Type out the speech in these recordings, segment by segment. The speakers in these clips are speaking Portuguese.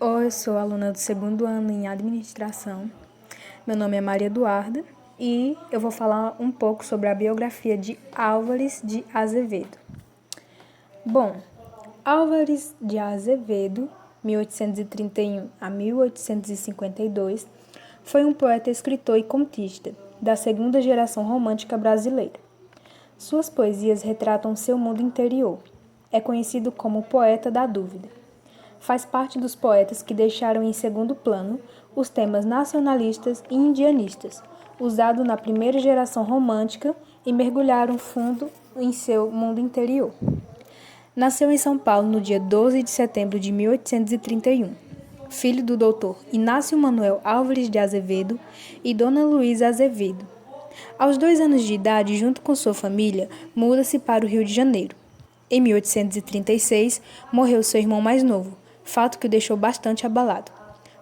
Oi, eu sou aluna do segundo ano em administração. Meu nome é Maria Eduarda e eu vou falar um pouco sobre a biografia de Álvares de Azevedo. Bom, Álvares de Azevedo, 1831 a 1852, foi um poeta, escritor e contista da segunda geração romântica brasileira. Suas poesias retratam seu mundo interior. É conhecido como poeta da dúvida. Faz parte dos poetas que deixaram em segundo plano os temas nacionalistas e indianistas, usados na primeira geração romântica, e mergulharam fundo em seu mundo interior. Nasceu em São Paulo no dia 12 de setembro de 1831, filho do doutor Inácio Manuel Álvares de Azevedo e Dona Luísa Azevedo. Aos 2 anos de idade, junto com sua família, muda-se para o Rio de Janeiro. Em 1836, morreu seu irmão mais novo, fato que o deixou bastante abalado.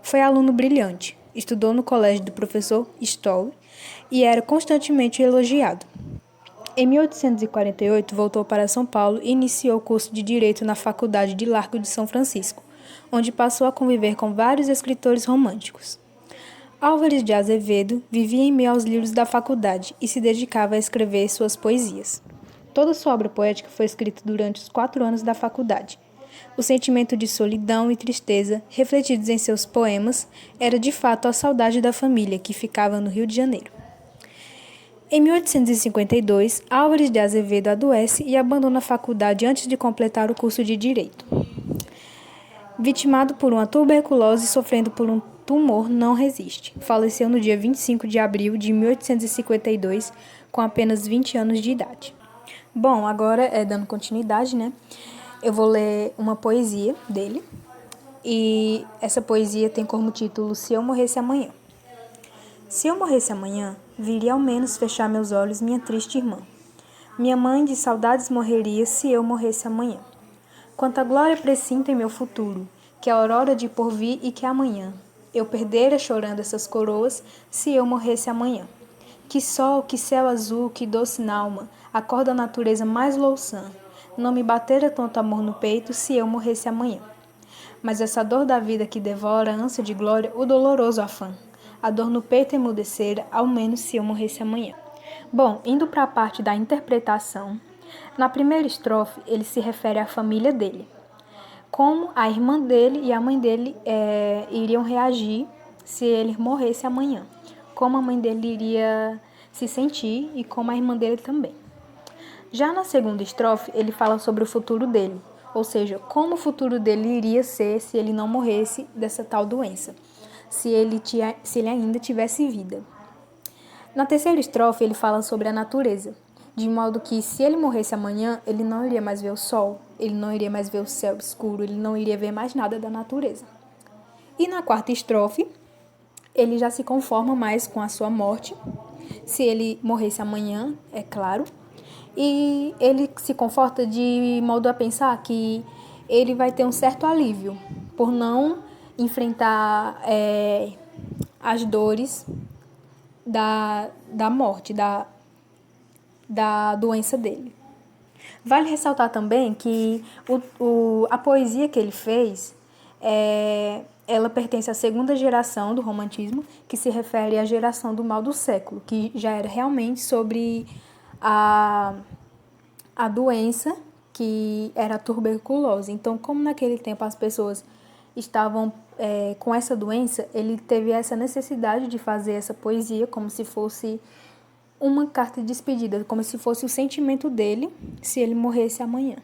Foi aluno brilhante, estudou no colégio do professor Stoll e era constantemente elogiado. Em 1848, voltou para São Paulo e iniciou o curso de Direito na Faculdade de Largo de São Francisco, onde passou a conviver com vários escritores românticos. Álvares de Azevedo vivia em meio aos livros da faculdade e se dedicava a escrever suas poesias. Toda sua obra poética foi escrita durante os 4 anos da faculdade. O sentimento de solidão e tristeza, refletidos em seus poemas, era de fato a saudade da família que ficava no Rio de Janeiro. Em 1852, Álvares de Azevedo adoece e abandona a faculdade antes de completar o curso de Direito. Vitimado por uma tuberculose e sofrendo por um tumor, não resiste. Faleceu no dia 25 de abril de 1852, com apenas 20 anos de idade. Bom, agora, dando continuidade, eu vou ler uma poesia dele. E essa poesia tem como título Se Eu Morresse Amanhã. Se eu morresse amanhã, viria ao menos fechar meus olhos minha triste irmã. Minha mãe de saudades morreria se eu morresse amanhã. Quanta glória presinto em meu futuro, que a aurora de porvir e que amanhã eu perdera chorando essas coroas se eu morresse amanhã. Que sol, que céu azul, que doce nalma, acorda a natureza mais louçã. Não me batera tanto amor no peito se eu morresse amanhã. Mas essa dor da vida que devora a ânsia de glória, o doloroso afã. A dor no peito emudecera, ao menos se eu morresse amanhã. Bom, indo para a parte da interpretação, na primeira estrofe ele se refere à família dele. Como a irmã dele e a mãe dele iriam reagir se ele morresse amanhã. Como a mãe dele iria se sentir e como a irmã dele também. Já na segunda estrofe, ele fala sobre o futuro dele, ou seja, como o futuro dele iria ser se ele não morresse dessa tal doença, se ele ainda tivesse vida. Na terceira estrofe, ele fala sobre a natureza, de modo que se ele morresse amanhã, ele não iria mais ver o sol, ele não iria mais ver o céu escuro, ele não iria ver mais nada da natureza. E na quarta estrofe, ele já se conforma mais com a sua morte, se ele morresse amanhã, é claro, e ele se conforta de modo a pensar que ele vai ter um certo alívio por não enfrentar as dores da morte, da doença dele. Vale ressaltar também que a poesia que ele fez, ela pertence à segunda geração do romantismo, que se refere à geração do mal do século, que já era realmente sobre a doença que era a tuberculose. Então, como naquele tempo as pessoas estavam com essa doença, ele teve essa necessidade de fazer essa poesia como se fosse uma carta de despedida, como se fosse o sentimento dele se ele morresse amanhã.